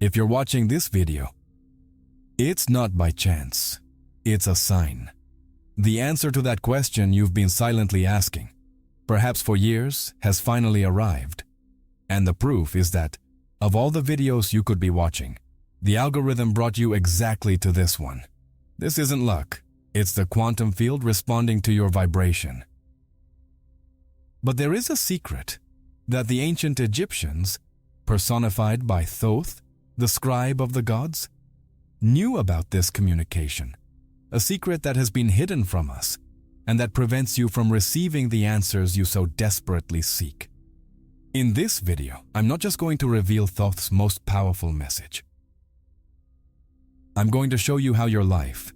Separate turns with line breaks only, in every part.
If you're watching this video, it's not by chance. It's a sign. The answer to that question you've been silently asking, perhaps for years, has finally arrived. And the proof is that, of all the videos you could be watching, the algorithm brought you exactly to this one. This isn't luck. It's the quantum field responding to your vibration. But there is a secret that the ancient Egyptians, personified by Thoth, the scribe of the gods, knew about this communication, a secret that has been hidden from us and that prevents you from receiving the answers you so desperately seek. In this video, I'm not just going to reveal Thoth's most powerful message. I'm going to show you how your life,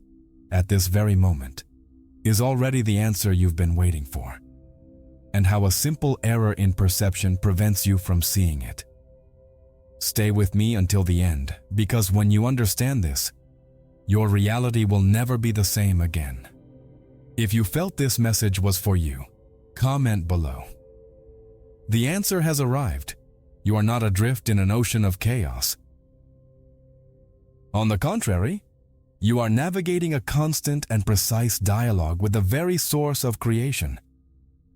at this very moment, is already the answer you've been waiting for, and how a simple error in perception prevents you from seeing it. Stay with me until the end, because when you understand this, your reality will never be the same again. If you felt this message was for you, comment below. The answer has arrived. You are not adrift in an ocean of chaos. On the contrary, you are navigating a constant and precise dialogue with the very source of creation.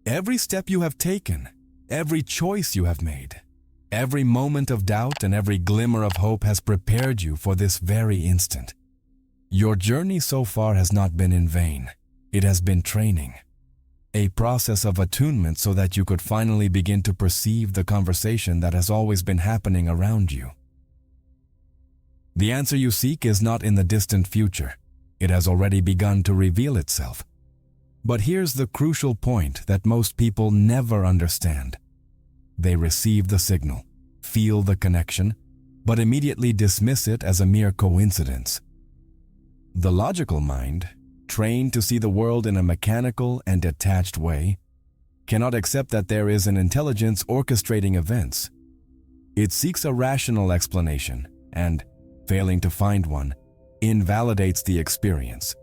Every step you have taken, every choice you have made, every moment of doubt and every glimmer of hope has prepared you for this very instant. Your journey so far has not been in vain. It has been training, a process of attunement so that you could finally begin to perceive the conversation that has always been happening around you. The answer you seek is not in the distant future. It has already begun to reveal itself. But here's the crucial point that most people never understand. They receive the signal, feel the connection, but immediately dismiss it as a mere coincidence. The logical mind, trained to see the world in a mechanical and detached way, cannot accept that there is an intelligence orchestrating events. It seeks a rational explanation and, failing to find one, invalidates the experience.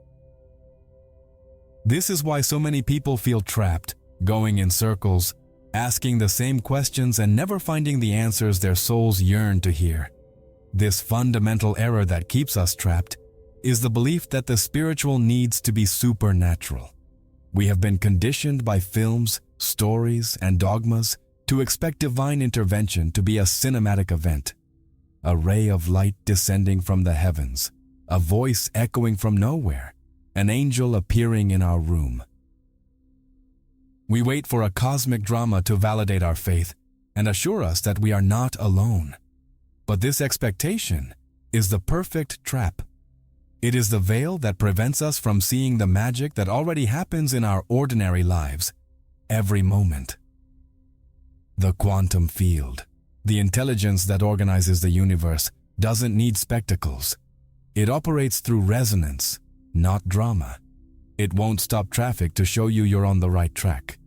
This is why so many people feel trapped, going in circles, asking the same questions and never finding the answers their souls yearn to hear. This fundamental error that keeps us trapped is the belief that the spiritual needs to be supernatural. We have been conditioned by films, stories, and dogmas to expect divine intervention to be a cinematic event. A ray of light descending from the heavens, a voice echoing from nowhere, an angel appearing in our room. We wait for a cosmic drama to validate our faith and assure us that we are not alone. But this expectation is the perfect trap. It is the veil that prevents us from seeing the magic that already happens in our ordinary lives, every moment. The quantum field, the intelligence that organizes the universe, doesn't need spectacles. It operates through resonance, not drama. It won't stop traffic to show you you're on the right track.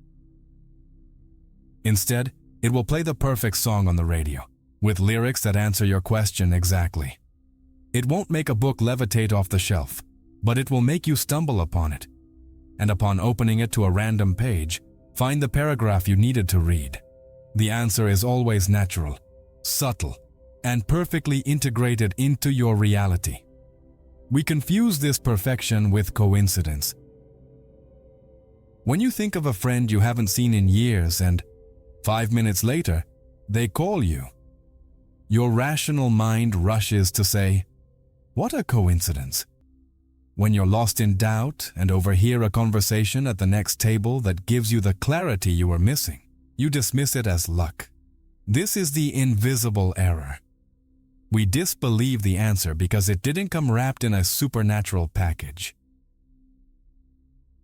Instead, it will play the perfect song on the radio, with lyrics that answer your question exactly. It won't make a book levitate off the shelf, but it will make you stumble upon it. And upon opening it to a random page, find the paragraph you needed to read. The answer is always natural, subtle, and perfectly integrated into your reality. We confuse this perfection with coincidence. When you think of a friend you haven't seen in years and 5 minutes later, they call you, your rational mind rushes to say, "What a coincidence." When you're lost in doubt and overhear a conversation at the next table that gives you the clarity you were missing, you dismiss it as luck. This is the invisible error. We disbelieve the answer because it didn't come wrapped in a supernatural package.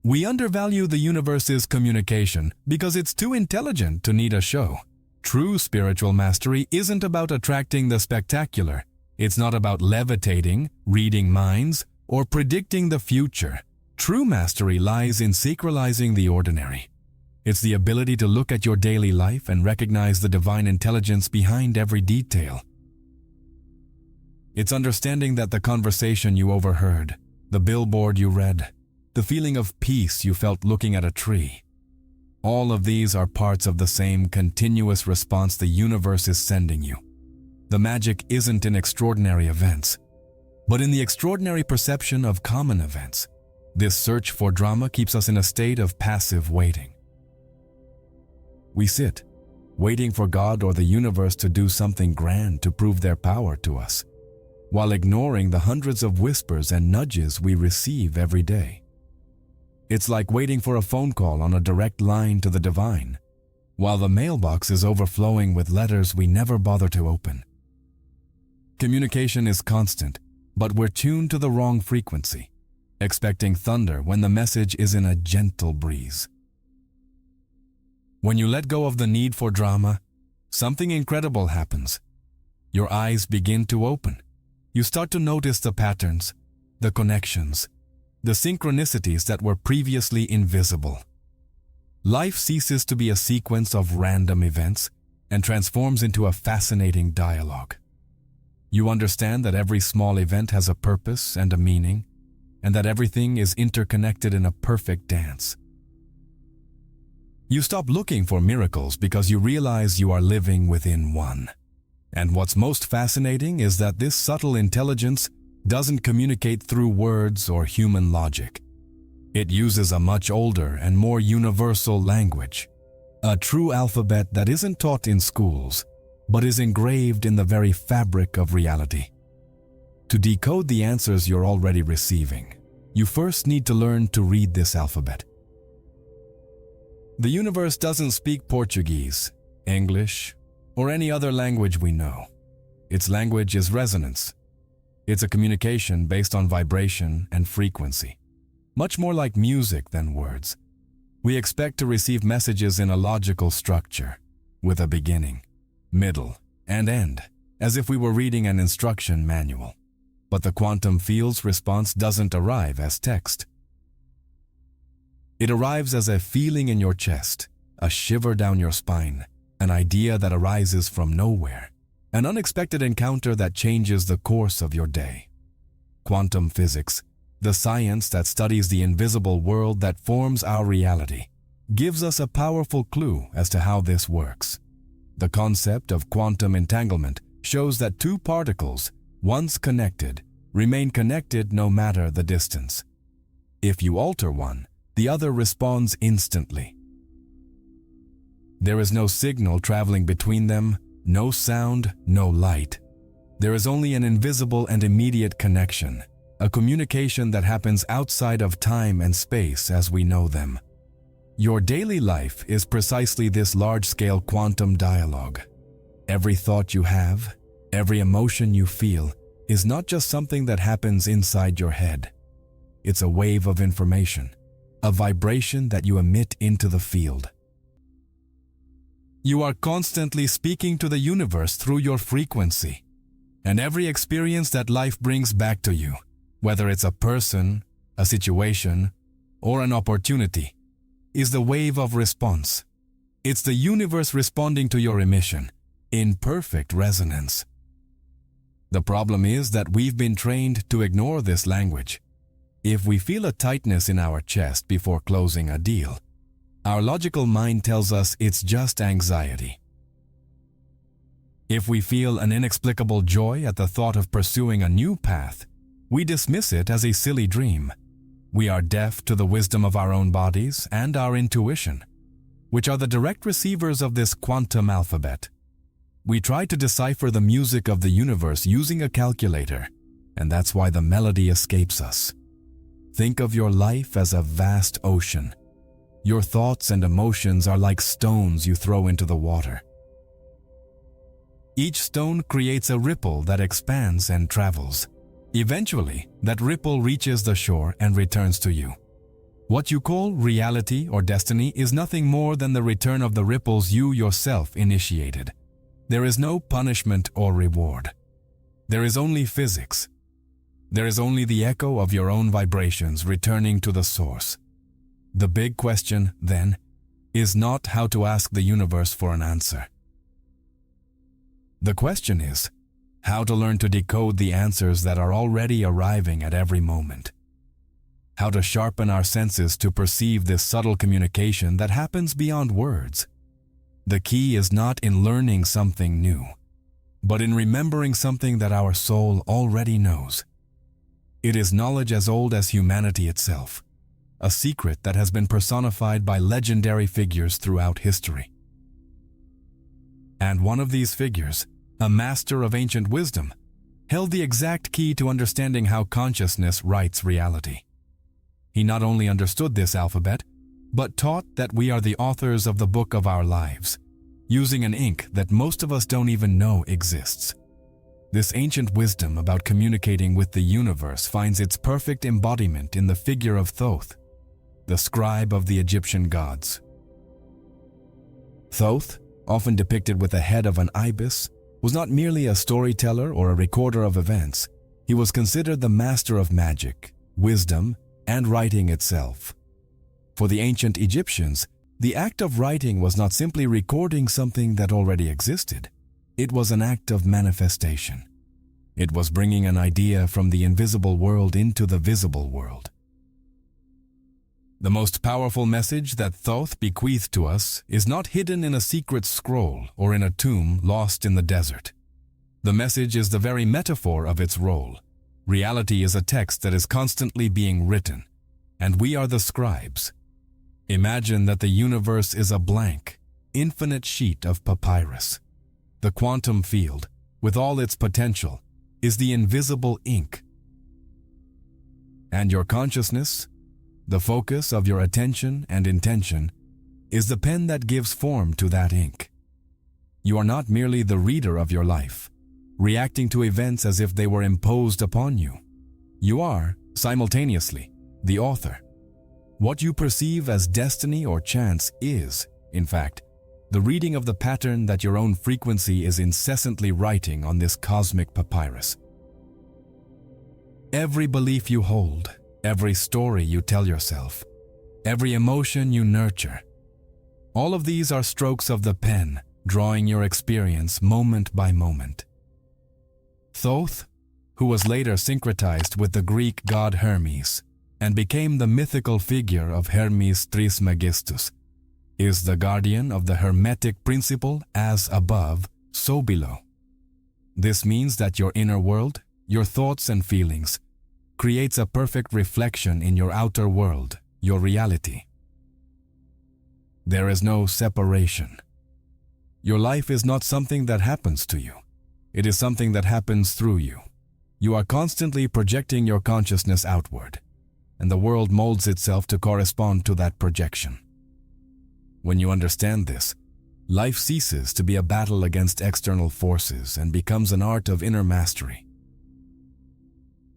We undervalue the universe's communication because it's too intelligent to need a show. True spiritual mastery isn't about attracting the spectacular. It's not about levitating, reading minds, or predicting the future. True mastery lies in sacralizing the ordinary. It's the ability to look at your daily life and recognize the divine intelligence behind every detail. It's understanding that the conversation you overheard, the billboard you read, the feeling of peace you felt looking at a tree, all of these are parts of the same continuous response the universe is sending you. The magic isn't in extraordinary events, but in the extraordinary perception of common events. This search for drama keeps us in a state of passive waiting. We sit, waiting for God or the universe to do something grand to prove their power to us, while ignoring the hundreds of whispers and nudges we receive every day. It's like waiting for a phone call on a direct line to the divine, while the mailbox is overflowing with letters we never bother to open. Communication is constant, but we're tuned to the wrong frequency, expecting thunder when the message is in a gentle breeze. When you let go of the need for drama, something incredible happens. Your eyes begin to open. You start to notice the patterns, the connections, the synchronicities that were previously invisible. Life ceases to be a sequence of random events and transforms into a fascinating dialogue. You understand that every small event has a purpose and a meaning, and that everything is interconnected in a perfect dance. You stop looking for miracles because you realize you are living within one. And what's most fascinating is that this subtle intelligence doesn't communicate through words or human logic. It uses a much older and more universal language, a true alphabet that isn't taught in schools, but is engraved in the very fabric of reality. To decode the answers you're already receiving, you first need to learn to read this alphabet. The universe doesn't speak Portuguese, English, or any other language we know. Its language is resonance. It's a communication based on vibration and frequency, much more like music than words. We expect to receive messages in a logical structure, with a beginning, middle, and end, as if we were reading an instruction manual. But the quantum field's response doesn't arrive as text. It arrives as a feeling in your chest, a shiver down your spine, an idea that arises from nowhere, an unexpected encounter that changes the course of your day. Quantum physics, the science that studies the invisible world that forms our reality, gives us a powerful clue as to how this works. The concept of quantum entanglement shows that two particles, once connected, remain connected no matter the distance. If you alter one, the other responds instantly. There is no signal traveling between them, no sound, no light. There is only an invisible and immediate connection, a communication that happens outside of time and space as we know them. Your daily life is precisely this large-scale quantum dialogue. Every thought you have, every emotion you feel, is not just something that happens inside your head. It's a wave of information, a vibration that you emit into the field. You are constantly speaking to the universe through your frequency, and every experience that life brings back to you, whether it's a person, a situation, or an opportunity, is the wave of response. It's the universe responding to your emission, in perfect resonance. The problem is that we've been trained to ignore this language. If we feel a tightness in our chest before closing a deal, our logical mind tells us it's just anxiety. If we feel an inexplicable joy at the thought of pursuing a new path, we dismiss it as a silly dream. We are deaf to the wisdom of our own bodies and our intuition, which are the direct receivers of this quantum alphabet. We try to decipher the music of the universe using a calculator, and that's why the melody escapes us. Think of your life as a vast ocean. Your thoughts and emotions are like stones you throw into the water. Each stone creates a ripple that expands and travels. Eventually, that ripple reaches the shore and returns to you. What you call reality or destiny is nothing more than the return of the ripples you yourself initiated. There is no punishment or reward. There is only physics. There is only the echo of your own vibrations returning to the source. The big question, then, is not how to ask the universe for an answer. The question is, how to learn to decode the answers that are already arriving at every moment. How to sharpen our senses to perceive this subtle communication that happens beyond words. The key is not in learning something new, but in remembering something that our soul already knows. It is knowledge as old as humanity itself, a secret that has been personified by legendary figures throughout history. And one of these figures, a master of ancient wisdom, held the exact key to understanding how consciousness writes reality. He not only understood this alphabet, but taught that we are the authors of the book of our lives, using an ink that most of us don't even know exists. This ancient wisdom about communicating with the universe finds its perfect embodiment in the figure of Thoth, the scribe of the Egyptian gods. Thoth, often depicted with the head of an ibis, was not merely a storyteller or a recorder of events. He was considered the master of magic, wisdom, and writing itself. For the ancient Egyptians, the act of writing was not simply recording something that already existed. It was an act of manifestation. It was bringing an idea from the invisible world into the visible world. The most powerful message that Thoth bequeathed to us is not hidden in a secret scroll or in a tomb lost in the desert. The message is the very metaphor of its role. Reality is a text that is constantly being written, and we are the scribes. Imagine that the universe is a blank, infinite sheet of papyrus. The quantum field, with all its potential, is the invisible ink. And your consciousness, the focus of your attention and intention, is the pen that gives form to that ink. You are not merely the reader of your life, reacting to events as if they were imposed upon you. You are, simultaneously, the author. What you perceive as destiny or chance is, in fact, the reading of the pattern that your own frequency is incessantly writing on this cosmic papyrus. Every belief you hold, every story you tell yourself, every emotion you nurture, all of these are strokes of the pen, drawing your experience moment by moment. Thoth, who was later syncretized with the Greek god Hermes and became the mythical figure of Hermes Trismegistus, is the guardian of the Hermetic principle as above, so below. This means that your inner world, your thoughts and feelings, creates a perfect reflection in your outer world, your reality. There is no separation. Your life is not something that happens to you. It is something that happens through you. You are constantly projecting your consciousness outward, and the world molds itself to correspond to that projection. When you understand this, life ceases to be a battle against external forces and becomes an art of inner mastery.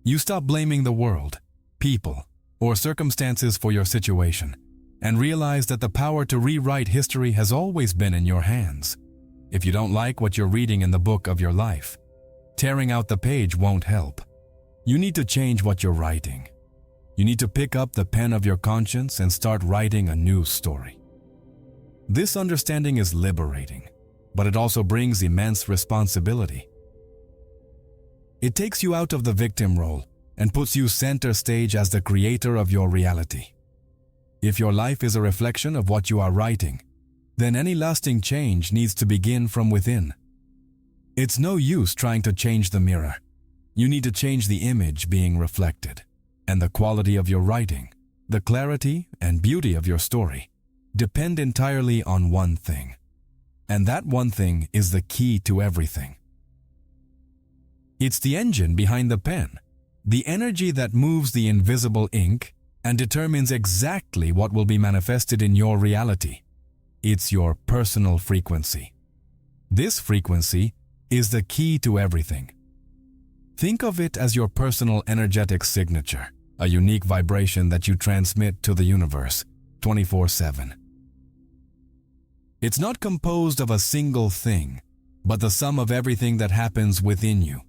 You stop blaming the world, people, or circumstances for your situation, and realize that the power to rewrite history has always been in your hands. If you don't like what you're reading in the book of your life, tearing out the page won't help. You need to change what you're writing. You need to pick up the pen of your conscience and start writing a new story. This understanding is liberating, but it also brings immense responsibility. It takes you out of the victim role and puts you center stage as the creator of your reality. If your life is a reflection of what you are writing, then any lasting change needs to begin from within. It's no use trying to change the mirror. You need to change the image being reflected, and the quality of your writing, the clarity and beauty of your story, depend entirely on one thing. And that one thing is the key to everything. It's the engine behind the pen, the energy that moves the invisible ink and determines exactly what will be manifested in your reality. It's your personal frequency. This frequency is the key to everything. Think of it as your personal energetic signature, a unique vibration that you transmit to the universe 24/7. It's not composed of a single thing, but the sum of everything that happens within you.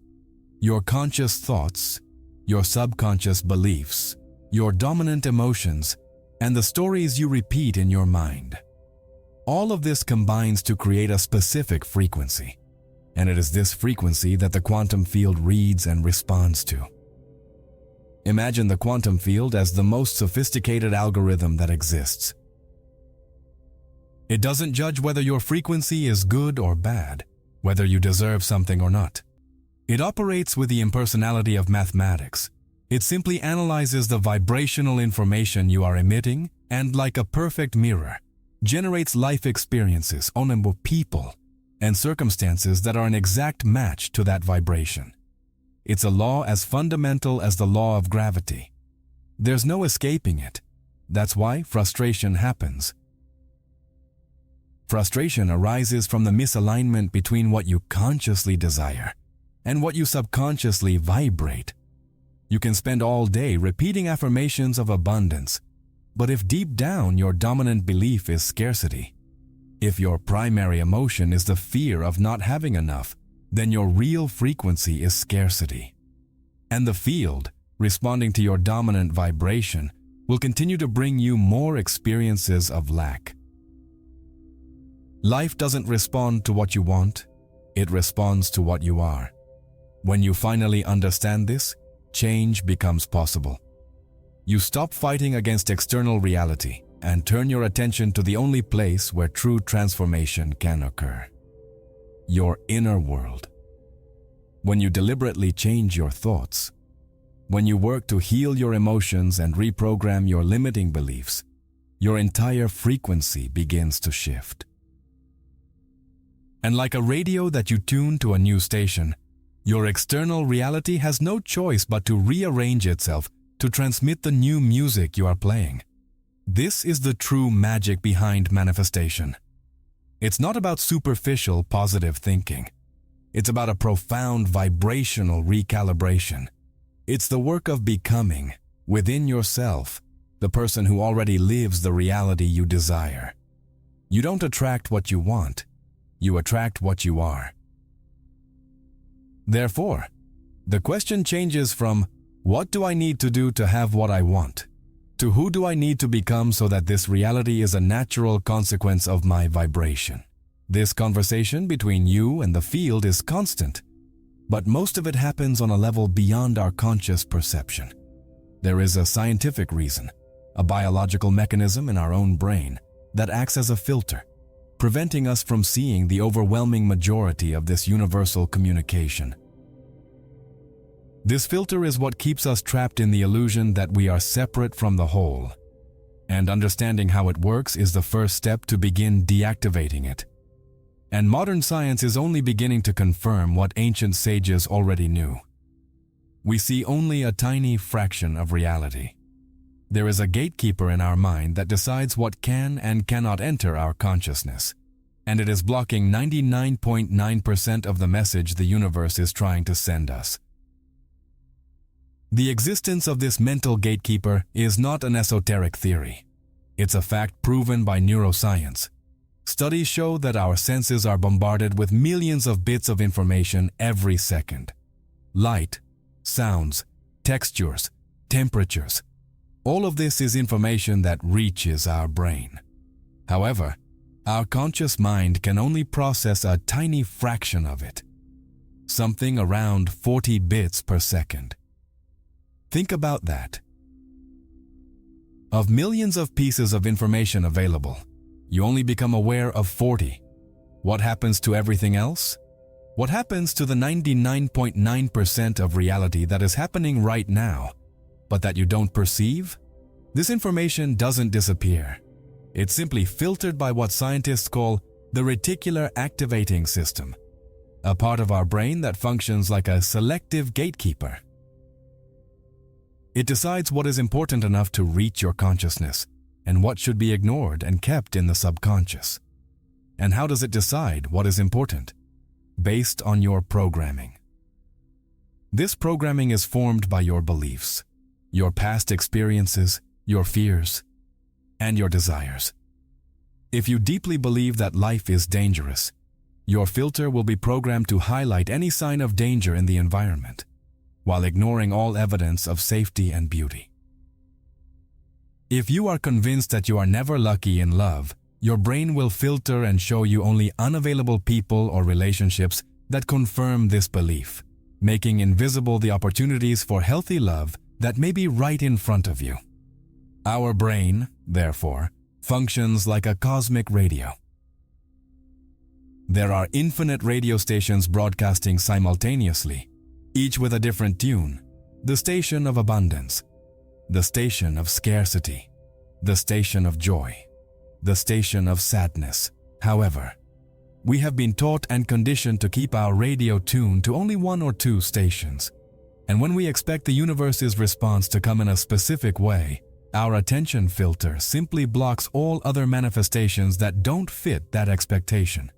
Your conscious thoughts, your subconscious beliefs, your dominant emotions, and the stories you repeat in your mind. All of this combines to create a specific frequency, and it is this frequency that the quantum field reads and responds to. Imagine the quantum field as the most sophisticated algorithm that exists. It doesn't judge whether your frequency is good or bad. whether you deserve something or not. It operates with the impersonality of mathematics. It simply analyzes the vibrational information you are emitting and, like a perfect mirror, generates life experiences, people, and circumstances that are an exact match to that vibration. It's a law as fundamental as the law of gravity. There's no escaping it. That's why frustration happens. Frustration arises from the misalignment between what you consciously desire and what you subconsciously vibrate. You can spend all day repeating affirmations of abundance, but if deep down your dominant belief is scarcity, if your primary emotion is the fear of not having enough, then your real frequency is scarcity. And the field, responding to your dominant vibration, will continue to bring you more experiences of lack. Life doesn't respond to what you want, it responds to what you are. When you finally understand this, change becomes possible. You stop fighting against external reality and turn your attention to the only place where true transformation can occur: your inner world. When you deliberately change your thoughts, when you work to heal your emotions and reprogram your limiting beliefs, your entire frequency begins to shift. And like a radio that you tune to a new station, your external reality has no choice but to rearrange itself to transmit the new music you are playing. This is the true magic behind manifestation. It's not about superficial positive thinking. It's about a profound vibrational recalibration. It's the work of becoming, within yourself, the person who already lives the reality you desire. You don't attract what you want, you attract what you are. Therefore, the question changes from, what do I need to do to have what I want, to who do I need to become so that this reality is a natural consequence of my vibration. This conversation between you and the field is constant, but most of it happens on a level beyond our conscious perception. There is a scientific reason, a biological mechanism in our own brain that acts as a filter, preventing us from seeing the overwhelming majority of this universal communication. This filter is what keeps us trapped in the illusion that we are separate from the whole, and understanding how it works is the first step to begin deactivating it. And modern science is only beginning to confirm what ancient sages already knew. We see only a tiny fraction of reality. There is a gatekeeper in our mind that decides what can and cannot enter our consciousness, and it is blocking 99.9% of the message the universe is trying to send us. The existence of this mental gatekeeper is not an esoteric theory. It's a fact proven by neuroscience. Studies show that our senses are bombarded with millions of bits of information every second. Light, sounds, textures, temperatures. All of this is information that reaches our brain. However, our conscious mind can only process a tiny fraction of it, something around 40 bits per second. Think about that. Of millions of pieces of information available, you only become aware of 40. What happens to everything else? What happens to the 99.9% of reality that is happening right now, but that you don't perceive? This information doesn't disappear. It's simply filtered by what scientists call the reticular activating system, a part of our brain that functions like a selective gatekeeper. It decides what is important enough to reach your consciousness and what should be ignored and kept in the subconscious. And how does it decide what is important? Based on your programming. This programming is formed by your beliefs, your past experiences, your fears, and your desires. If you deeply believe that life is dangerous, your filter will be programmed to highlight any sign of danger in the environment, while ignoring all evidence of safety and beauty. If you are convinced that you are never lucky in love, your brain will filter and show you only unavailable people or relationships that confirm this belief, making invisible the opportunities for healthy love that may be right in front of you. Our brain, therefore, functions like a cosmic radio. There are infinite radio stations broadcasting simultaneously, each with a different tune. The station of abundance, the station of scarcity, the station of joy, the station of sadness. However, we have been taught and conditioned to keep our radio tuned to only one or two stations. And when we expect the universe's response to come in a specific way, our attention filter simply blocks all other manifestations that don't fit that expectation.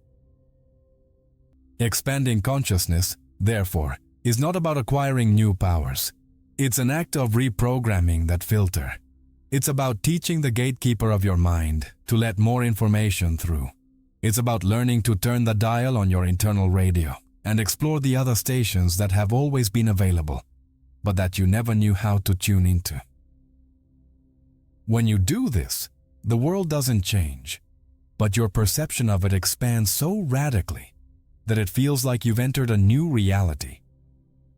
Expanding consciousness, therefore, is not about acquiring new powers. It's an act of reprogramming that filter. It's about teaching the gatekeeper of your mind to let more information through. It's about learning to turn the dial on your internal radio and explore the other stations that have always been available, but that you never knew how to tune into. When you do this, the world doesn't change, but your perception of it expands so radically that it feels like you've entered a new reality.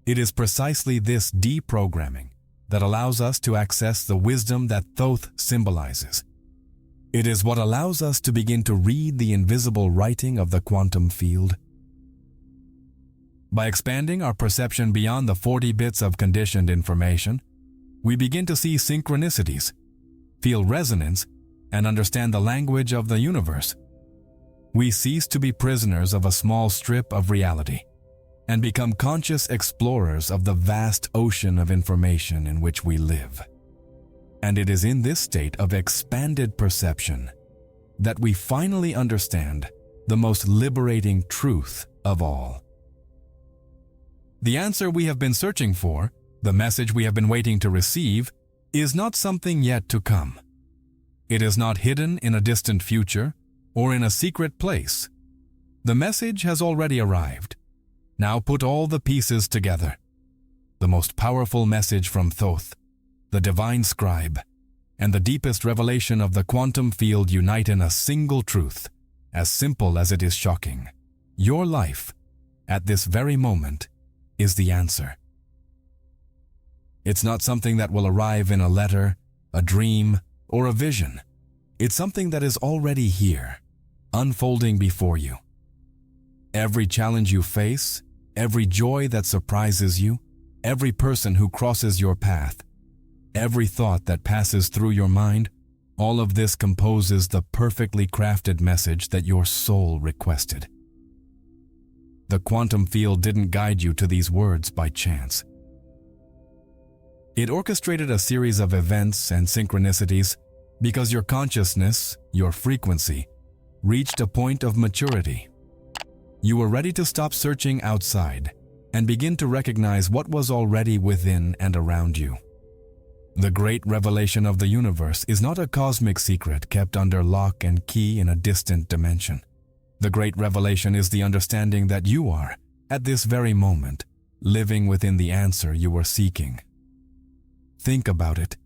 It is precisely this deprogramming that allows us to access the wisdom that Thoth symbolizes. It is what allows us to begin to read the invisible writing of the quantum field. By expanding our perception beyond the 40 bits of conditioned information, we begin to see synchronicities, feel resonance, and understand the language of the universe. We cease to be prisoners of a small strip of reality and become conscious explorers of the vast ocean of information in which we live. And it is in this state of expanded perception that we finally understand the most liberating truth of all. The answer we have been searching for, the message we have been waiting to receive, is not something yet to come. It is not hidden in a distant future or in a secret place. The message has already arrived. Now put all the pieces together. The most powerful message from Thoth, the divine scribe, and the deepest revelation of the quantum field unite in a single truth, as simple as it is shocking. Your life, at this very moment, is the answer. It's not something that will arrive in a letter, a dream, or a vision. It's something that is already here, unfolding before you. Every challenge you face, every joy that surprises you, every person who crosses your path, every thought that passes through your mind, all of this composes the perfectly crafted message that your soul requested. The quantum field didn't guide you to these words by chance. It orchestrated a series of events and synchronicities because your consciousness, your frequency, reached a point of maturity. You were ready to stop searching outside and begin to recognize what was already within and around you. The great revelation of the universe is not a cosmic secret kept under lock and key in a distant dimension. The great revelation is the understanding that you are, at this very moment, living within the answer you were seeking. Think about it.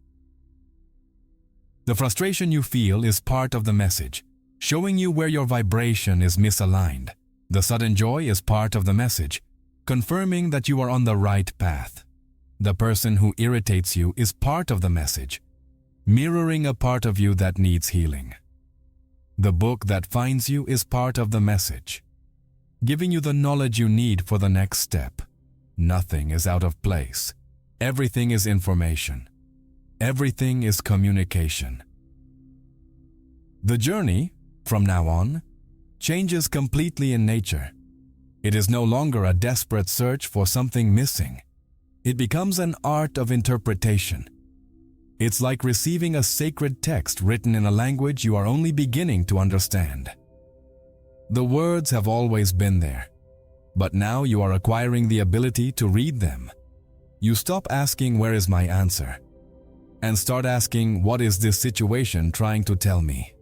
The frustration you feel is part of the message, showing you where your vibration is misaligned. The sudden joy is part of the message, confirming that you are on the right path. The person who irritates you is part of the message, mirroring a part of you that needs healing. The book that finds you is part of the message, giving you the knowledge you need for the next step. Nothing is out of place. Everything is information. Everything is communication. The journey, from now on, changes completely in nature. It is no longer a desperate search for something missing. It becomes an art of interpretation. It's like receiving a sacred text written in a language you are only beginning to understand. The words have always been there, but now you are acquiring the ability to read them. You stop asking, "Where is my answer?" and start asking, "What is this situation trying to tell me?"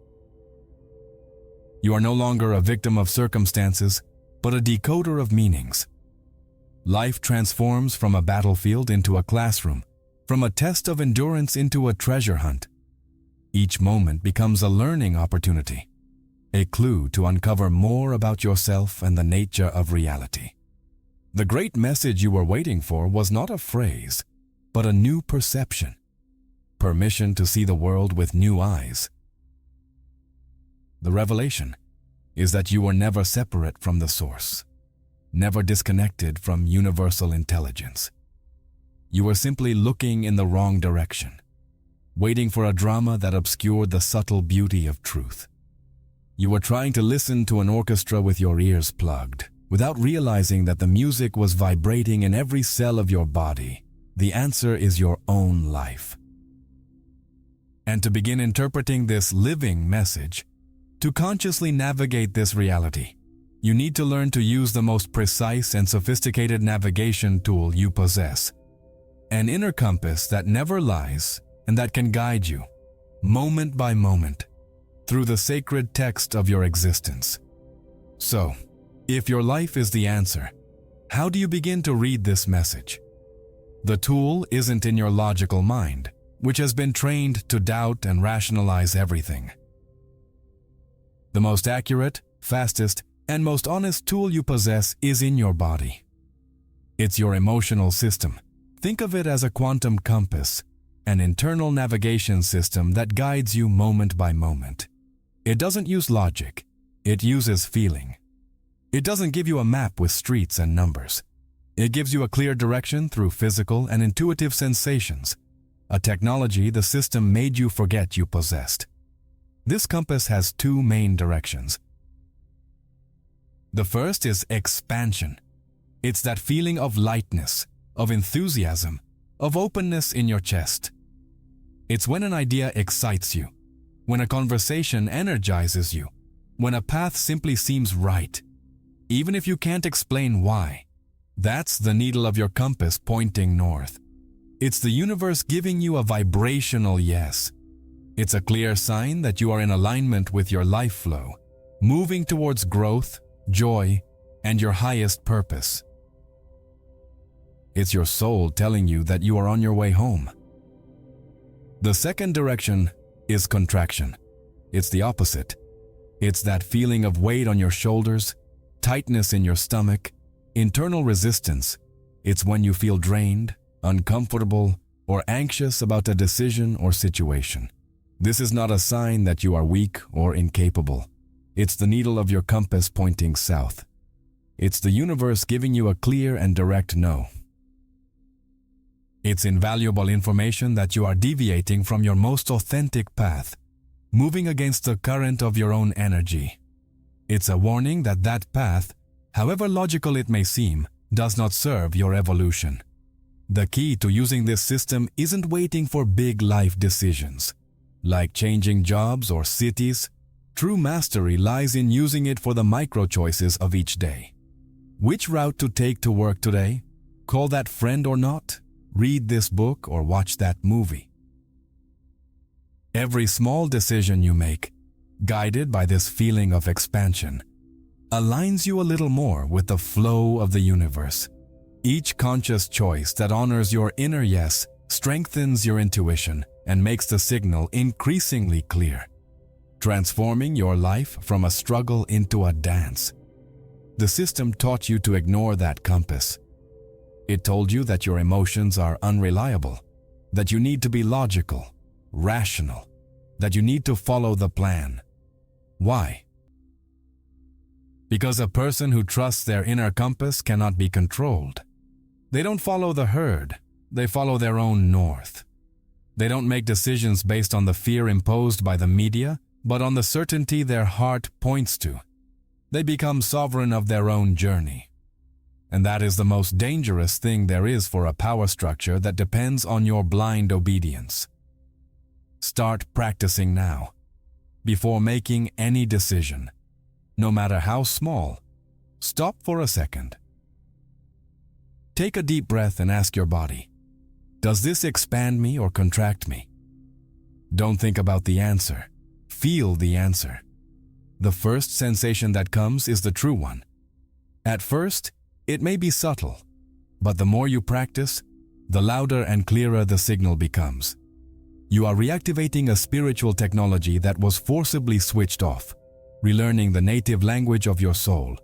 You are no longer a victim of circumstances, but a decoder of meanings. Life transforms from a battlefield into a classroom, from a test of endurance into a treasure hunt. Each moment becomes a learning opportunity, a clue to uncover more about yourself and the nature of reality. The great message you were waiting for was not a phrase, but a new perception, permission to see the world with new eyes. The revelation, is that you were never separate from the source, never disconnected from universal intelligence. You were simply looking in the wrong direction, waiting for a drama that obscured the subtle beauty of truth. You were trying to listen to an orchestra with your ears plugged, without realizing that the music was vibrating in every cell of your body. The answer is your own life. And to begin interpreting this living message, to consciously navigate this reality, you need to learn to use the most precise and sophisticated navigation tool you possess. An inner compass that never lies and that can guide you, moment by moment, through the sacred text of your existence. So, if your life is the answer, how do you begin to read this message? The tool isn't in your logical mind, which has been trained to doubt and rationalize everything. The most accurate, fastest, and most honest tool you possess is in your body. It's your emotional system. Think of it as a quantum compass, an internal navigation system that guides you moment by moment. It doesn't use logic, it uses feeling. It doesn't give you a map with streets and numbers. It gives you a clear direction through physical and intuitive sensations, a technology the system made you forget you possessed. This compass has two main directions. The first is expansion. It's that feeling of lightness, of enthusiasm, of openness in your chest. It's when an idea excites you, when a conversation energizes you, when a path simply seems right, even if you can't explain why. That's the needle of your compass pointing north. It's the universe giving you a vibrational yes. It's a clear sign that you are in alignment with your life flow, moving towards growth, joy, and your highest purpose. It's your soul telling you that you are on your way home. The second direction is contraction. It's the opposite. It's that feeling of weight on your shoulders, tightness in your stomach, internal resistance. It's when you feel drained, uncomfortable, or anxious about a decision or situation. This is not a sign that you are weak or incapable. It's the needle of your compass pointing south. It's the universe giving you a clear and direct no. It's invaluable information that you are deviating from your most authentic path, moving against the current of your own energy. It's a warning that that path, however logical it may seem, does not serve your evolution. The key to using this system isn't waiting for big life decisions, like changing jobs or cities. True mastery lies in using it for the micro choices of each day. Which route to take to work today? Call that friend or not? Read this book or watch that movie? Every small decision you make, guided by this feeling of expansion, aligns you a little more with the flow of the universe. Each conscious choice that honors your inner yes strengthens your intuition and makes the signal increasingly clear, transforming your life from a struggle into a dance. The system taught you to ignore that compass. It told you that your emotions are unreliable, that you need to be logical, rational, that you need to follow the plan. Why? Because a person who trusts their inner compass cannot be controlled. They don't follow the herd, they follow their own north. They don't make decisions based on the fear imposed by the media, but on the certainty their heart points to. They become sovereign of their own journey. And that is the most dangerous thing there is for a power structure that depends on your blind obedience. Start practicing now, before making any decision. No matter how small, stop for a second. Take a deep breath and ask your body, does this expand me or contract me? Don't think about the answer. Feel the answer. The first sensation that comes is the true one. At first, it may be subtle, but the more you practice, the louder and clearer the signal becomes. You are reactivating a spiritual technology that was forcibly switched off, relearning the native language of your soul,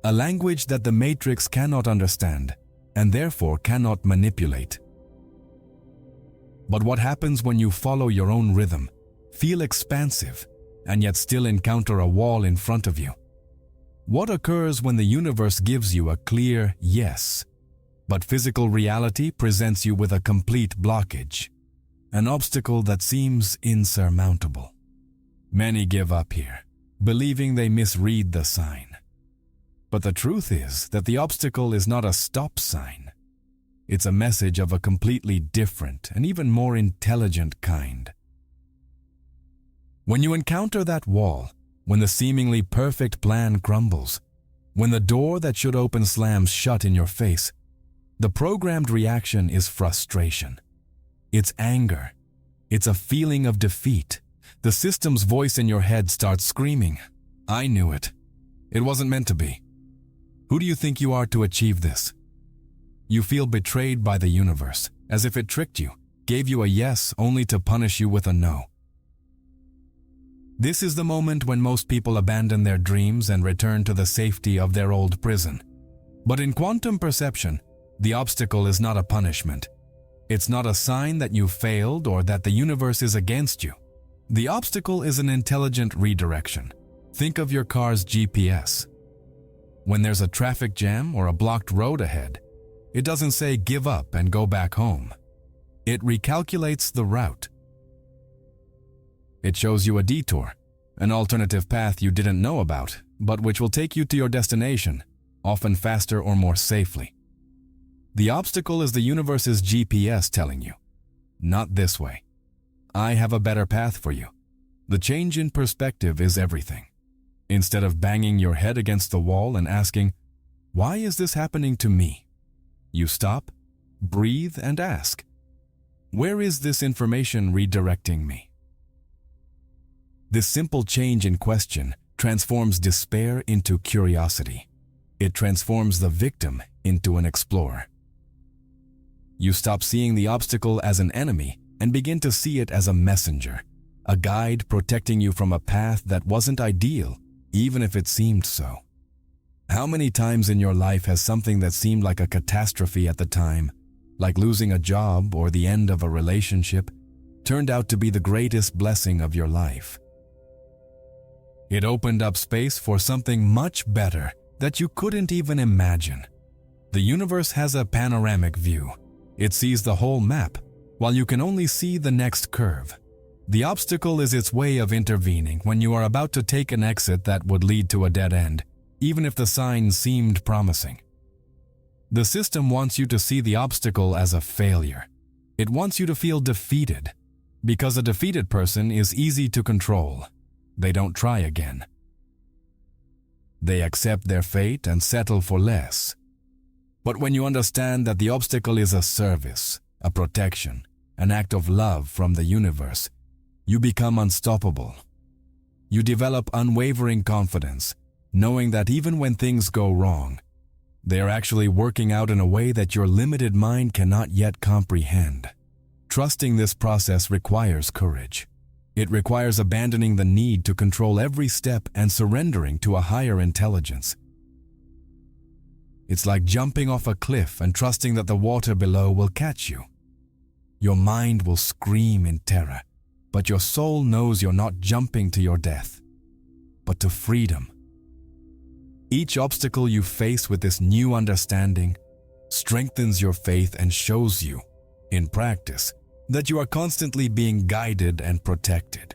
a language that the matrix cannot understand and therefore cannot manipulate. But what happens when you follow your own rhythm, feel expansive, and yet still encounter a wall in front of you? What occurs when the universe gives you a clear yes, but physical reality presents you with a complete blockage, an obstacle that seems insurmountable? Many give up here, believing they misread the sign. But the truth is that the obstacle is not a stop sign. It's a message of a completely different and even more intelligent kind. When you encounter that wall, when the seemingly perfect plan crumbles, when the door that should open slams shut in your face, the programmed reaction is frustration. It's anger. It's a feeling of defeat. The system's voice in your head starts screaming, "I knew it. It wasn't meant to be. Who do you think you are to achieve this?" You feel betrayed by the universe, as if it tricked you, gave you a yes only to punish you with a no. This is the moment when most people abandon their dreams and return to the safety of their old prison. But in quantum perception, the obstacle is not a punishment. It's not a sign that you failed or that the universe is against you. The obstacle is an intelligent redirection. Think of your car's GPS. When there's a traffic jam or a blocked road ahead, it doesn't say give up and go back home. It recalculates the route. It shows you a detour, an alternative path you didn't know about, but which will take you to your destination, often faster or more safely. The obstacle is the universe's GPS telling you, not this way. I have a better path for you. The change in perspective is everything. Instead of banging your head against the wall and asking, "Why is this happening to me?" you stop, breathe, and ask, "Where is this information redirecting me?" This simple change in question transforms despair into curiosity. It transforms the victim into an explorer. You stop seeing the obstacle as an enemy and begin to see it as a messenger, a guide protecting you from a path that wasn't ideal, even if it seemed so. How many times in your life has something that seemed like a catastrophe at the time, like losing a job or the end of a relationship, turned out to be the greatest blessing of your life? It opened up space for something much better that you couldn't even imagine. The universe has a panoramic view. It sees the whole map, while you can only see the next curve. The obstacle is its way of intervening when you are about to take an exit that would lead to a dead end, even if the sign seemed promising. The system wants you to see the obstacle as a failure. It wants you to feel defeated, because a defeated person is easy to control. They don't try again. They accept their fate and settle for less. But when you understand that the obstacle is a service, a protection, an act of love from the universe, you become unstoppable. You develop unwavering confidence, knowing that even when things go wrong, they are actually working out in a way that your limited mind cannot yet comprehend. Trusting this process requires courage. It requires abandoning the need to control every step and surrendering to a higher intelligence. It's like jumping off a cliff and trusting that the water below will catch you. Your mind will scream in terror, but your soul knows you're not jumping to your death, but to freedom. Each obstacle you face with this new understanding strengthens your faith and shows you, in practice, that you are constantly being guided and protected.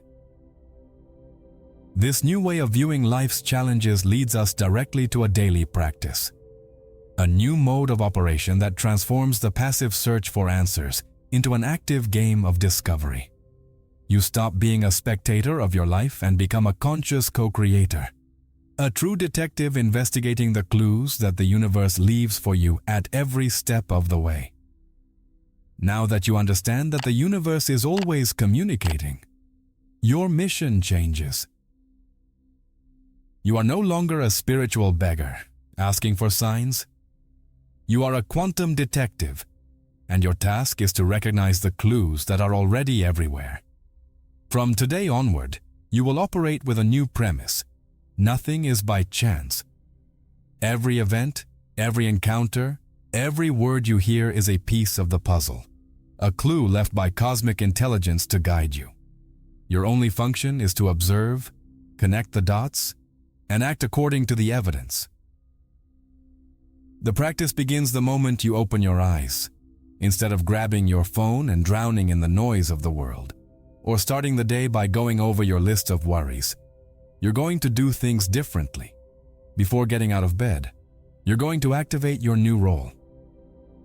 This new way of viewing life's challenges leads us directly to a daily practice, a new mode of operation that transforms the passive search for answers into an active game of discovery. You stop being a spectator of your life and become a conscious co-creator, a true detective investigating the clues that the universe leaves for you at every step of the way. Now that you understand that the universe is always communicating, your mission changes. You are no longer a spiritual beggar, asking for signs. You are a quantum detective, and your task is to recognize the clues that are already everywhere. From today onward, you will operate with a new premise. Nothing is by chance. Every event, every encounter, every word you hear is a piece of the puzzle, a clue left by cosmic intelligence to guide you. Your only function is to observe, connect the dots, and act according to the evidence. The practice begins the moment you open your eyes, instead of grabbing your phone and drowning in the noise of the world, or starting the day by going over your list of worries. You're going to do things differently. Before getting out of bed, you're going to activate your new role.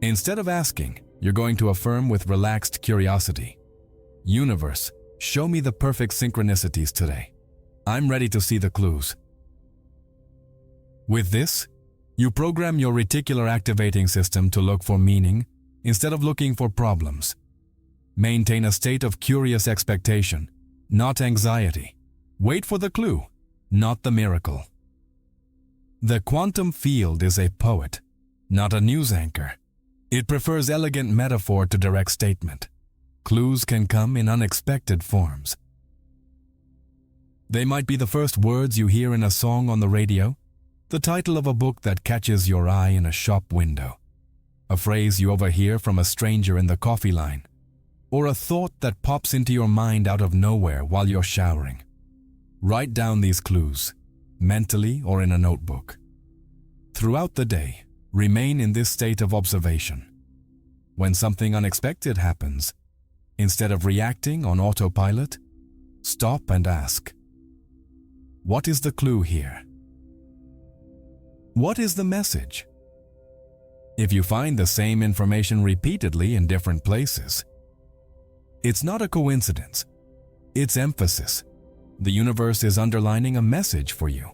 Instead of asking, you're going to affirm with relaxed curiosity, "Universe, show me the perfect synchronicities today. I'm ready to see the clues." With this, you program your reticular activating system to look for meaning instead of looking for problems. Maintain a state of curious expectation, not anxiety. Wait for the clue, not the miracle. The quantum field is a poet, not a news anchor. It prefers elegant metaphor to direct statement. Clues can come in unexpected forms. They might be the first words you hear in a song on the radio, the title of a book that catches your eye in a shop window, a phrase you overhear from a stranger in the coffee line, or a thought that pops into your mind out of nowhere while you're showering. Write down these clues, mentally or in a notebook. Throughout the day, remain in this state of observation. When something unexpected happens, instead of reacting on autopilot, stop and ask, "What is the clue here? What is the message?" If you find the same information repeatedly in different places, it's not a coincidence. It's emphasis. The universe is underlining a message for you.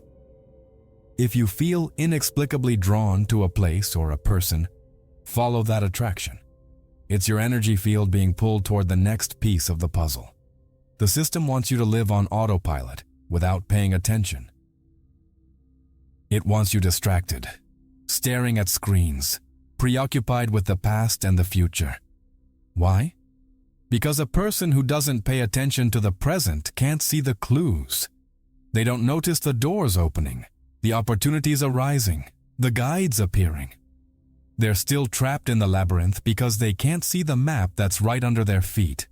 If you feel inexplicably drawn to a place or a person, follow that attraction. It's your energy field being pulled toward the next piece of the puzzle. The system wants you to live on autopilot without paying attention. It wants you distracted, staring at screens, preoccupied with the past and the future. Why? Because a person who doesn't pay attention to the present can't see the clues. They don't notice the doors opening, the opportunities arising, the guides appearing. They're still trapped in the labyrinth because they can't see the map that's right under their feet.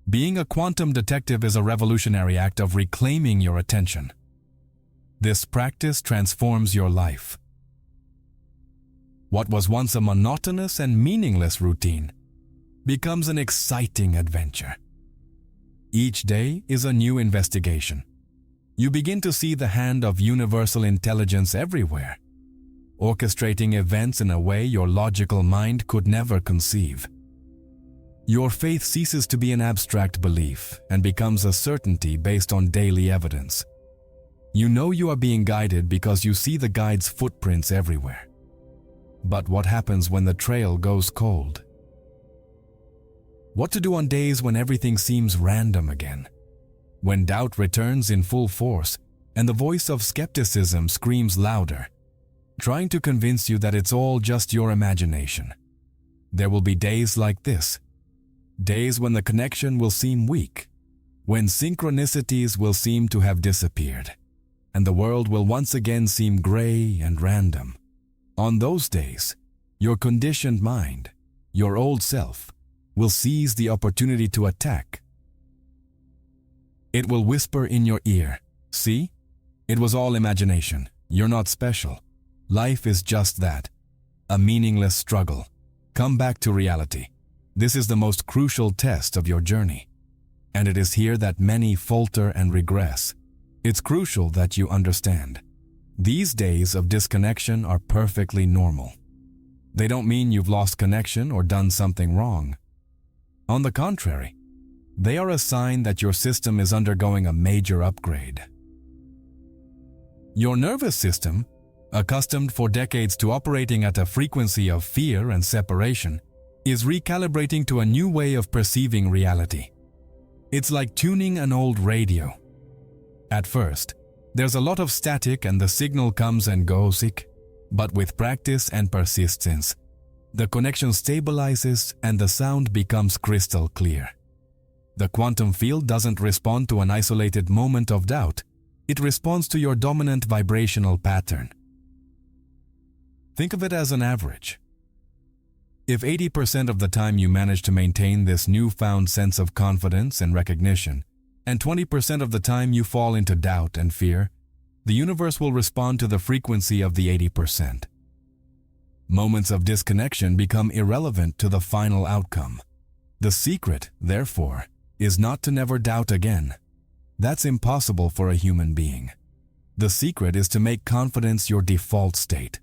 Being a quantum detective is a revolutionary act of reclaiming your attention. This practice transforms your life. What was once a monotonous and meaningless routine becomes an exciting adventure. Each day is a new investigation. You begin to see the hand of universal intelligence everywhere, orchestrating events in a way your logical mind could never conceive. Your faith ceases to be an abstract belief and becomes a certainty based on daily evidence. You know you are being guided because you see the guide's footprints everywhere. But what happens when the trail goes cold? What to do on days when everything seems random again? When doubt returns in full force and the voice of skepticism screams louder, trying to convince you that it's all just your imagination. There will be days like this. Days when the connection will seem weak, when synchronicities will seem to have disappeared, and the world will once again seem gray and random. On those days, your conditioned mind, your old self, will seize the opportunity to attack. It will whisper in your ear, "See? It was all imagination. You're not special. Life is just that, a meaningless struggle. Come back to reality. This is the most crucial test of your journey. And it is here that many falter and regress. It's crucial that you understand. These days of disconnection are perfectly normal. They don't mean you've lost connection or done something wrong. On the contrary, they are a sign that your system is undergoing a major upgrade. Your nervous system, accustomed for decades to operating at a frequency of fear and separation, is recalibrating to a new way of perceiving reality. It's like tuning an old radio. At first, there's a lot of static and the signal comes and goes, but with practice and persistence, the connection stabilizes and the sound becomes crystal clear. The quantum field doesn't respond to an isolated moment of doubt. It responds to your dominant vibrational pattern. Think of it as an average. If 80% of the time you manage to maintain this newfound sense of confidence and recognition, and 20% of the time you fall into doubt and fear, the universe will respond to the frequency of the 80%. Moments of disconnection become irrelevant to the final outcome. The secret, therefore, is not to never doubt again. That's impossible for a human being. The secret is to make confidence your default state.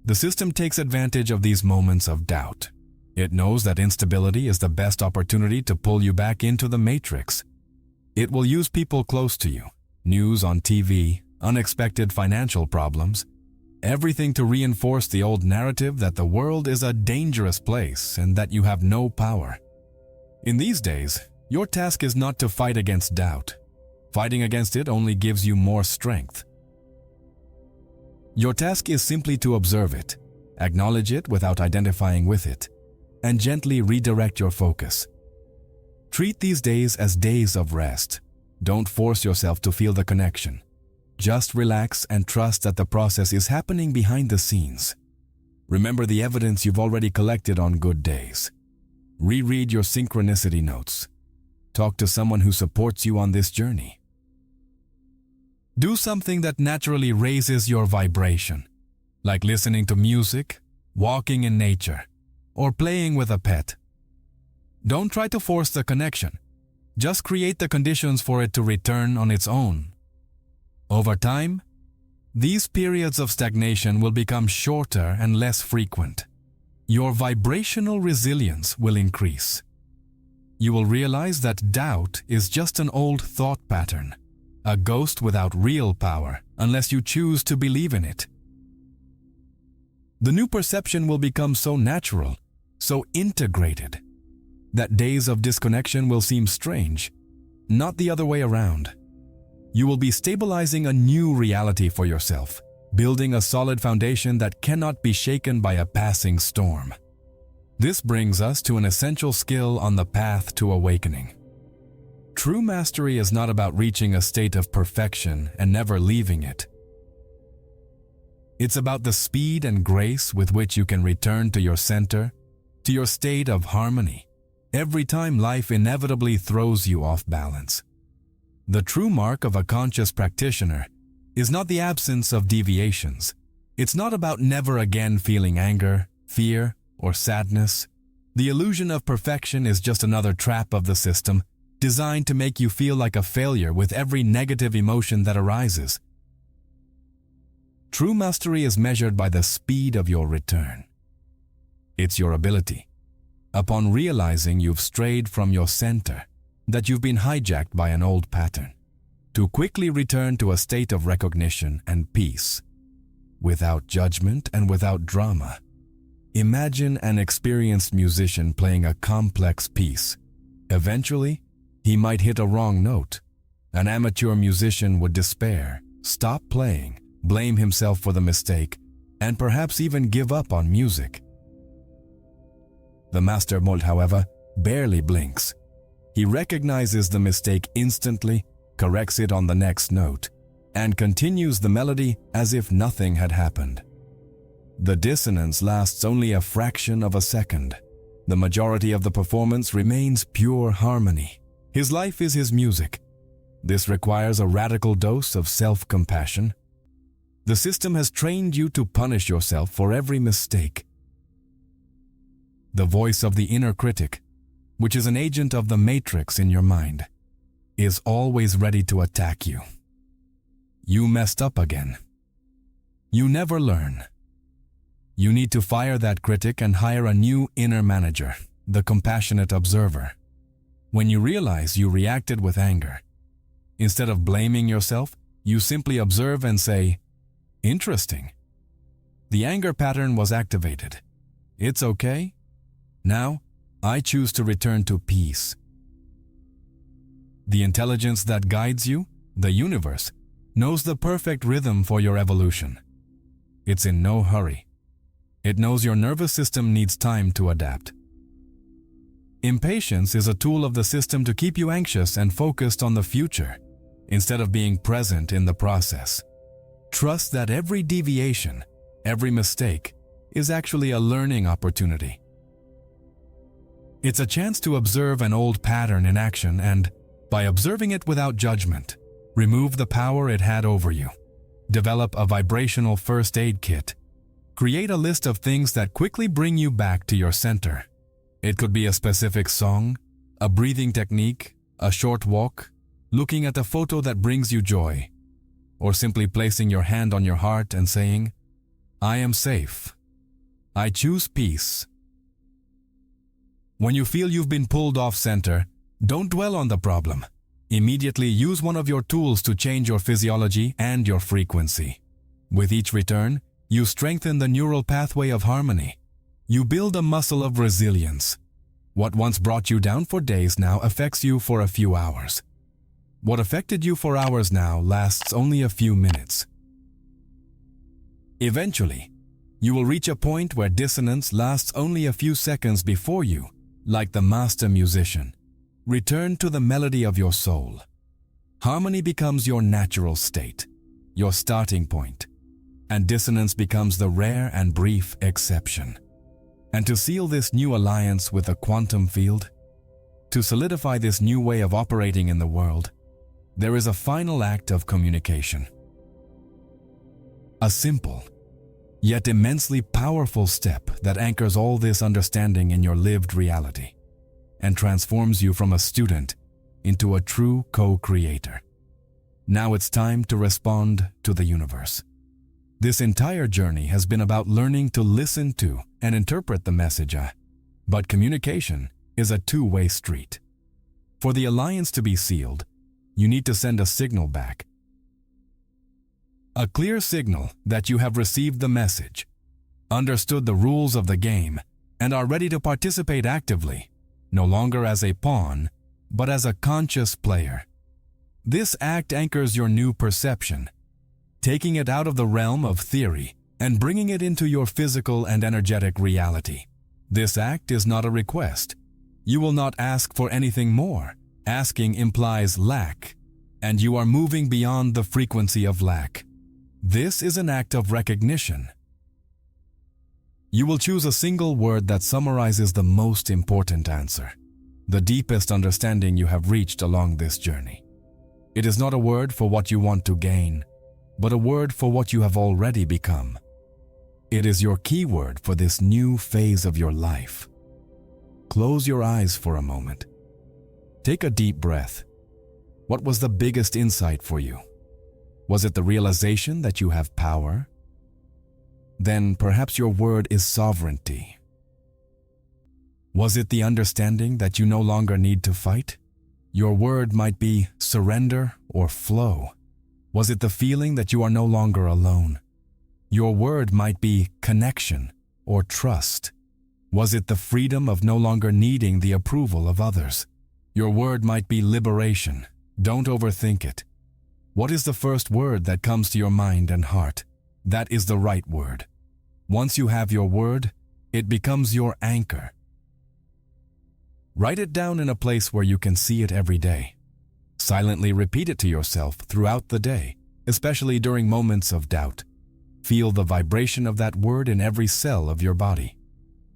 The system takes advantage of these moments of doubt. It knows that instability is the best opportunity to pull you back into the matrix. It will use people close to you, news on TV, unexpected financial problems, everything to reinforce the old narrative that the world is a dangerous place and that you have no power. In these days, your task is not to fight against doubt. Fighting against it only gives you more strength. Your task is simply to observe it, acknowledge it without identifying with it, and gently redirect your focus. Treat these days as days of rest. Don't force yourself to feel the connection. Just relax and trust that the process is happening behind the scenes. Remember the evidence you've already collected on good days. Reread your synchronicity notes. Talk to someone who supports you on this journey. Do something that naturally raises your vibration, like listening to music, walking in nature, or playing with a pet. Don't try to force the connection. Just create the conditions for it to return on its own. Over time, these periods of stagnation will become shorter and less frequent. Your vibrational resilience will increase. You will realize that doubt is just an old thought pattern, a ghost without real power unless you choose to believe in it. The new perception will become so natural, so integrated, that days of disconnection will seem strange, not the other way around. You will be stabilizing a new reality for yourself, building a solid foundation that cannot be shaken by a passing storm. This brings us to an essential skill on the path to awakening. True mastery is not about reaching a state of perfection and never leaving it. It's about the speed and grace with which you can return to your center, to your state of harmony, every time life inevitably throws you off balance. The true mark of a conscious practitioner is not the absence of deviations. It's not about never again feeling anger, fear, or sadness. The illusion of perfection is just another trap of the system, designed to make you feel like a failure with every negative emotion that arises. True mastery is measured by the speed of your return. It's your ability, upon realizing you've strayed from your center, that you've been hijacked by an old pattern, to quickly return to a state of recognition and peace, without judgment and without drama. Imagine an experienced musician playing a complex piece. Eventually, he might hit a wrong note. An amateur musician would despair, stop playing, blame himself for the mistake, and perhaps even give up on music. The master mold, however, barely blinks. He recognizes the mistake instantly, corrects it on the next note, and continues the melody as if nothing had happened. The dissonance lasts only a fraction of a second. The majority of the performance remains pure harmony. His life is his music. This requires a radical dose of self-compassion. The system has trained you to punish yourself for every mistake. The voice of the inner critic, which is an agent of the matrix in your mind, is always ready to attack you. You messed up again. You never learn. You need to fire that critic and hire a new inner manager, the compassionate observer. When you realize you reacted with anger, instead of blaming yourself, you simply observe and say, "Interesting. The anger pattern was activated. It's okay. Now, I choose to return to peace." The intelligence that guides you, the universe, knows the perfect rhythm for your evolution. It's in no hurry. It knows your nervous system needs time to adapt. Impatience is a tool of the system to keep you anxious and focused on the future, instead of being present in the process. Trust that every deviation, every mistake, is actually a learning opportunity. It's a chance to observe an old pattern in action and, by observing it without judgment, Remove the power it had over you. Develop a vibrational first aid kit. Create a list of things that quickly bring you back to your center. It could be a specific song, a breathing technique, a short walk, looking at a photo that brings you joy, or simply placing your hand on your heart and saying, "I am safe. I choose peace." When you feel you've been pulled off center, don't dwell on the problem. Immediately use one of your tools to change your physiology and your frequency. With each return, you strengthen the neural pathway of harmony. You build a muscle of resilience. What once brought you down for days now affects you for a few hours. What affected you for hours now lasts only a few minutes. Eventually, you will reach a point where dissonance lasts only a few seconds before you, like the master musician, return to the melody of your soul. Harmony becomes your natural state, your starting point, and dissonance becomes the rare and brief exception. And to seal this new alliance with the quantum field, to solidify this new way of operating in the world, there is a final act of communication. A simple, yet immensely powerful step that anchors all this understanding in your lived reality and transforms you from a student into a true co-creator. Now it's time to respond to the universe. This entire journey has been about learning to listen to and interpret the message, but communication is a two-way street. For the alliance to be sealed, you need to send a signal back. A clear signal that you have received the message, understood the rules of the game, and are ready to participate actively, no longer as a pawn, but as a conscious player. This act anchors your new perception, taking it out of the realm of theory and bringing it into your physical and energetic reality. This act is not a request. You will not ask for anything more. Asking implies lack, and you are moving beyond the frequency of lack. This is an act of recognition. You will choose a single word that summarizes the most important answer, the deepest understanding you have reached along this journey. It is not a word for what you want to gain, but a word for what you have already become. It is your keyword for this new phase of your life. Close your eyes for a moment. Take a deep breath. What was the biggest insight for you? Was it the realization that you have power? Then perhaps your word is sovereignty. Was it the understanding that you no longer need to fight? Your word might be surrender or flow. Was it the feeling that you are no longer alone? Your word might be connection or trust. Was it the freedom of no longer needing the approval of others? Your word might be liberation. Don't overthink it. What is the first word that comes to your mind and heart? That is the right word. Once you have your word, it becomes your anchor. Write it down in a place where you can see it every day. Silently repeat it to yourself throughout the day, especially during moments of doubt. Feel the vibration of that word in every cell of your body.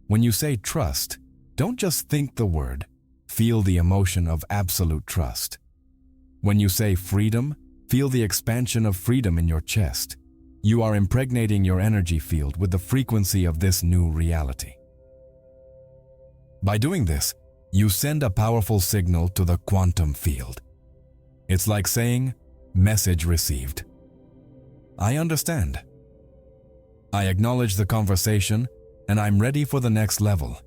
When you say trust, don't just think the word, feel the emotion of absolute trust. When you say freedom, feel the expansion of freedom in your chest. You are impregnating your energy field with the frequency of this new reality. By doing this, you send a powerful signal to the quantum field. It's like saying, "Message received. I understand. I acknowledge the conversation, and I'm ready for the next level."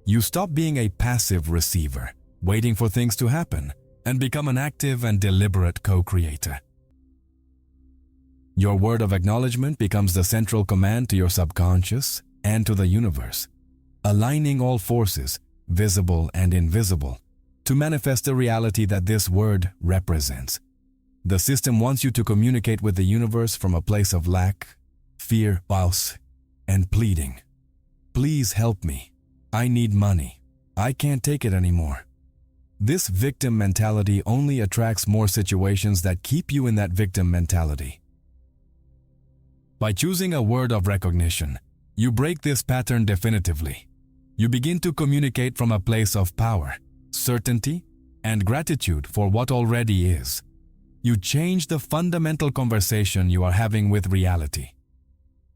You stop being a passive receiver, waiting for things to happen, and become an active and deliberate co-creator. Your word of acknowledgement becomes the central command to your subconscious and to the universe, aligning all forces, visible and invisible, to manifest the reality that this word represents. The system wants you to communicate with the universe from a place of lack, fear, loss, and pleading. "Please help me. I need money. I can't take it anymore." This victim mentality only attracts more situations that keep you in that victim mentality. By choosing a word of recognition, you break this pattern definitively. You begin to communicate from a place of power, certainty, and gratitude for what already is. you change the fundamental conversation you are having with reality.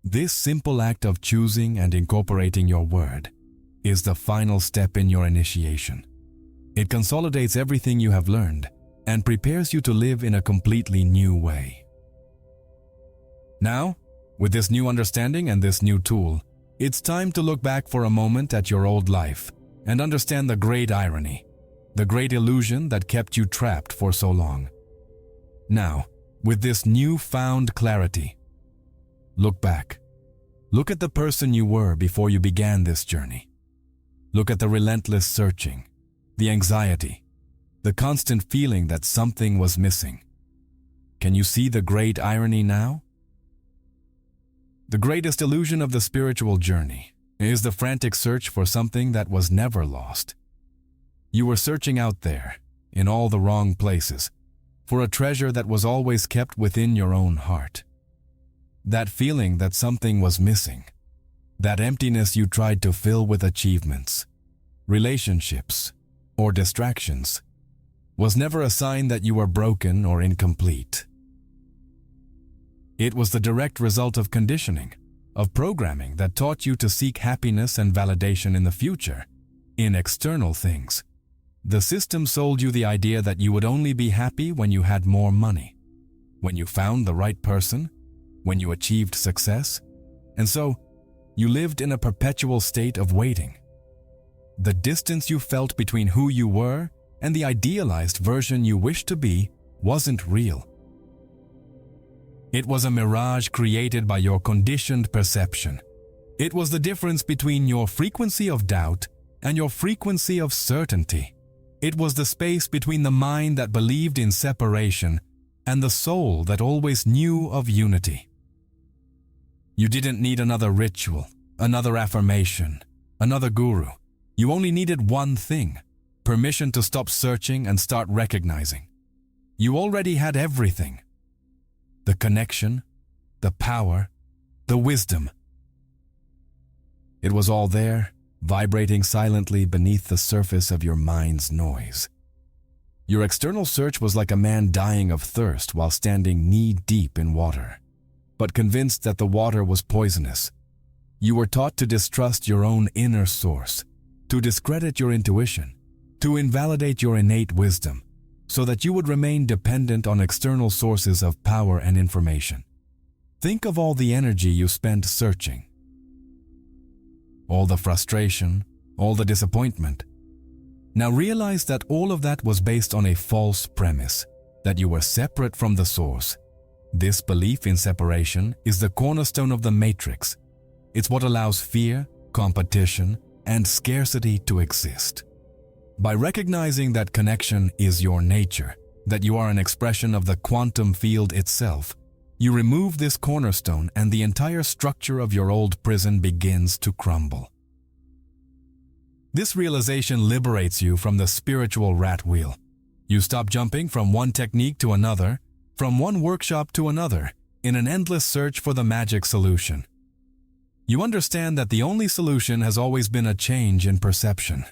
This simple act of choosing and incorporating your word is the final step in your initiation. It consolidates everything you have learned and prepares you to live in a completely new way. Now, with this new understanding and this new tool, it's time to look back for a moment at your old life and understand the great irony, the great illusion that kept you trapped for so long. Now, with this newfound clarity, look back. Look at the person you were before you began this journey. Look at the relentless searching, the anxiety, the constant feeling that something was missing. Can you see the great irony now? The greatest illusion of the spiritual journey is the frantic search for something that was never lost. You were searching out there, in all the wrong places, for a treasure that was always kept within your own heart. That feeling that something was missing, that emptiness you tried to fill with achievements, relationships, or distractions, was never a sign that you were broken or incomplete. It was the direct result of conditioning, of programming that taught you to seek happiness and validation in the future, in external things. The system sold you the idea that you would only be happy when you had more money, when you found the right person, when you achieved success, and so you lived in a perpetual state of waiting. The distance you felt between who you were and the idealized version you wished to be wasn't real. It was a mirage created by your conditioned perception. It was the difference between your frequency of doubt and your frequency of certainty. It was the space between the mind that believed in separation and the soul that always knew of unity. You didn't need another ritual, another affirmation, another guru. You only needed one thing: permission to stop searching and start recognizing. You already had everything: the connection, the power, the wisdom. It was all there, vibrating silently beneath the surface of your mind's noise. Your external search was like a man dying of thirst while standing knee-deep in water, but convinced that the water was poisonous. You were taught to distrust your own inner source, to discredit your intuition, to invalidate your innate wisdom, so that you would remain dependent on external sources of power and information. Think of all the energy you spent searching, all the frustration, all the disappointment. Now realize that all of that was based on a false premise, that you were separate from the source. This belief in separation is the cornerstone of the matrix. It's what allows fear, competition, and scarcity to exist. By recognizing that connection is your nature, that you are an expression of the quantum field itself, you remove this cornerstone and the entire structure of your old prison begins to crumble. This realization liberates you from the spiritual rat wheel. You stop jumping from one technique to another, from one workshop to another, in an endless search for the magic solution. You understand that the only solution has always been a change in perception.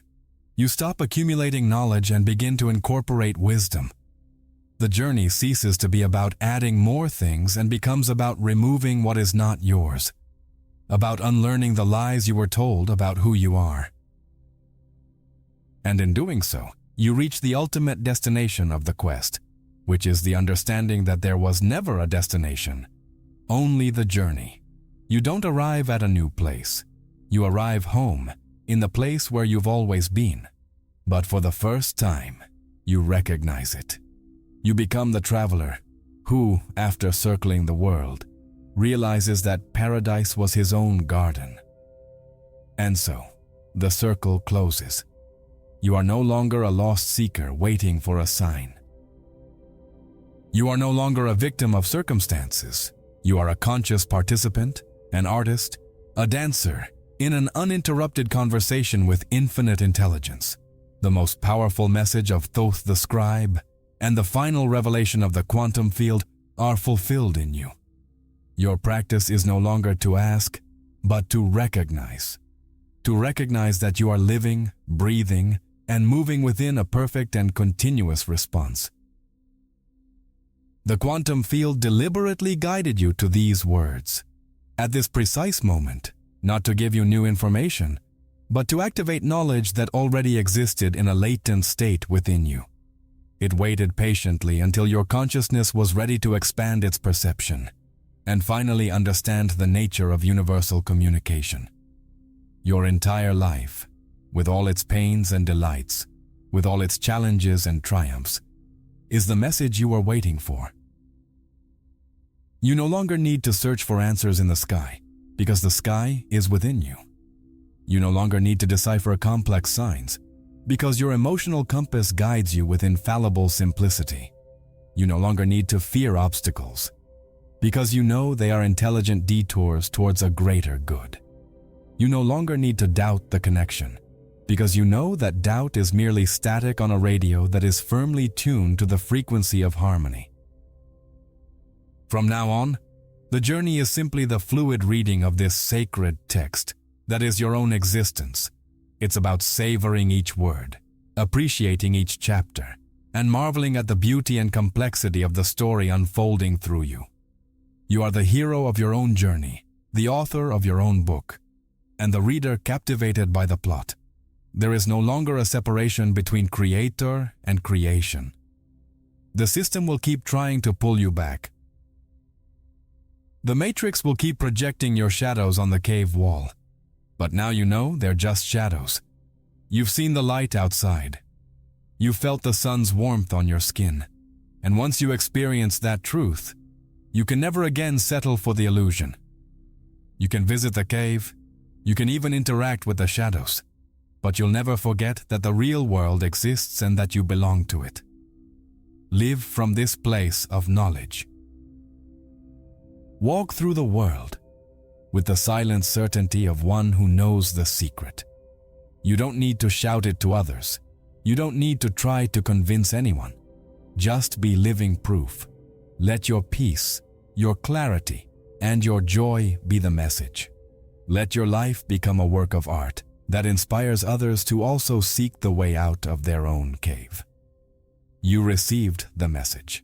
You stop accumulating knowledge and begin to incorporate wisdom. The journey ceases to be about adding more things and becomes about removing what is not yours, about unlearning the lies you were told about who you are. And in doing so, you reach the ultimate destination of the quest, which is the understanding that there was never a destination, only the journey. You don't arrive at a new place. You arrive home, in the place where you've always been. But for the first time, you recognize it. You become the traveler who, after circling the world, realizes that paradise was his own garden. And so, the circle closes. You are no longer a lost seeker waiting for a sign. You are no longer a victim of circumstances. You are a conscious participant, an artist, a dancer, in an uninterrupted conversation with infinite intelligence. The most powerful message of Thoth the scribe and the final revelation of the quantum field are fulfilled in you. Your practice is no longer to ask, but to recognize. To recognize that you are living, breathing, and moving within a perfect and continuous response. The quantum field deliberately guided you to these words. At this precise moment, not to give you new information, but to activate knowledge that already existed in a latent state within you. It waited patiently until your consciousness was ready to expand its perception and finally understand the nature of universal communication. Your entire life, with all its pains and delights, with all its challenges and triumphs, is the message you are waiting for. You no longer need to search for answers in the sky, because the sky is within you. You no longer need to decipher complex signs, because your emotional compass guides you with infallible simplicity. You no longer need to fear obstacles, because you know they are intelligent detours towards a greater good. You no longer need to doubt the connection, because you know that doubt is merely static on a radio that is firmly tuned to the frequency of harmony. From now on, the journey is simply the fluid reading of this sacred text that is your own existence. It's about savoring each word, appreciating each chapter, and marveling at the beauty and complexity of the story unfolding through you. You are the hero of your own journey, the author of your own book, and the reader captivated by the plot. There is no longer a separation between creator and creation. The system will keep trying to pull you back. The matrix will keep projecting your shadows on the cave wall. But now you know they're just shadows. You've seen the light outside. You've felt the sun's warmth on your skin. And once you experience that truth, you can never again settle for the illusion. You can visit the cave. You can even interact with the shadows. But you'll never forget that the real world exists and that you belong to it. Live from this place of knowledge. Walk through the world with the silent certainty of one who knows the secret. You don't need to shout it to others. You don't need to try to convince anyone. Just be living proof. Let your peace, your clarity, and your joy be the message. Let your life become a work of art that inspires others to also seek the way out of their own cave. You received the message.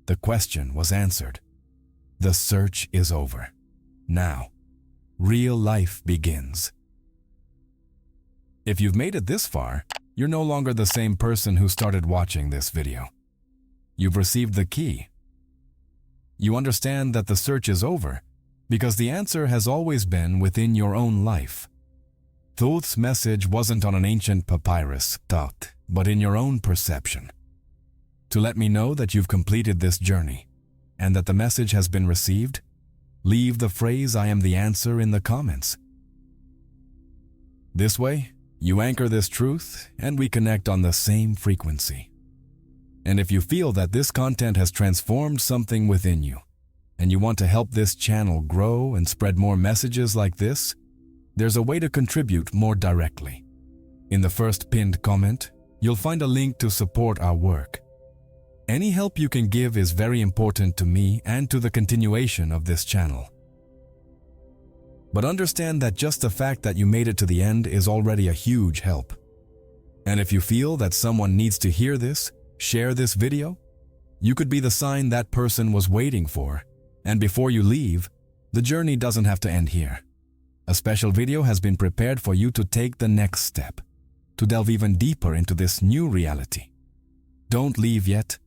The question was answered. The search is over. Now, real life begins. If you've made it this far, you're no longer the same person who started watching this video. You've received the key. You understand that the search is over because the answer has always been within your own life. Thoth's message wasn't on an ancient papyrus, Thoth, but in your own perception. To let me know that you've completed this journey and that the message has been received, leave the phrase "I am the answer" in the comments. This way, you anchor this truth and we connect on the same frequency. And if you feel that this content has transformed something within you, and you want to help this channel grow and spread more messages like this, there's a way to contribute more directly. In the first pinned comment, you'll find a link to support our work. Any help you can give is very important to me and to the continuation of this channel. But understand that just the fact that you made it to the end is already a huge help. And if you feel that someone needs to hear this, share this video. You could be the sign that person was waiting for. And before you leave, the journey doesn't have to end here. A special video has been prepared for you to take the next step, to delve even deeper into this new reality. Don't leave yet.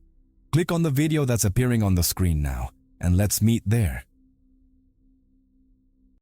Click on the video that's appearing on the screen now, and let's meet there.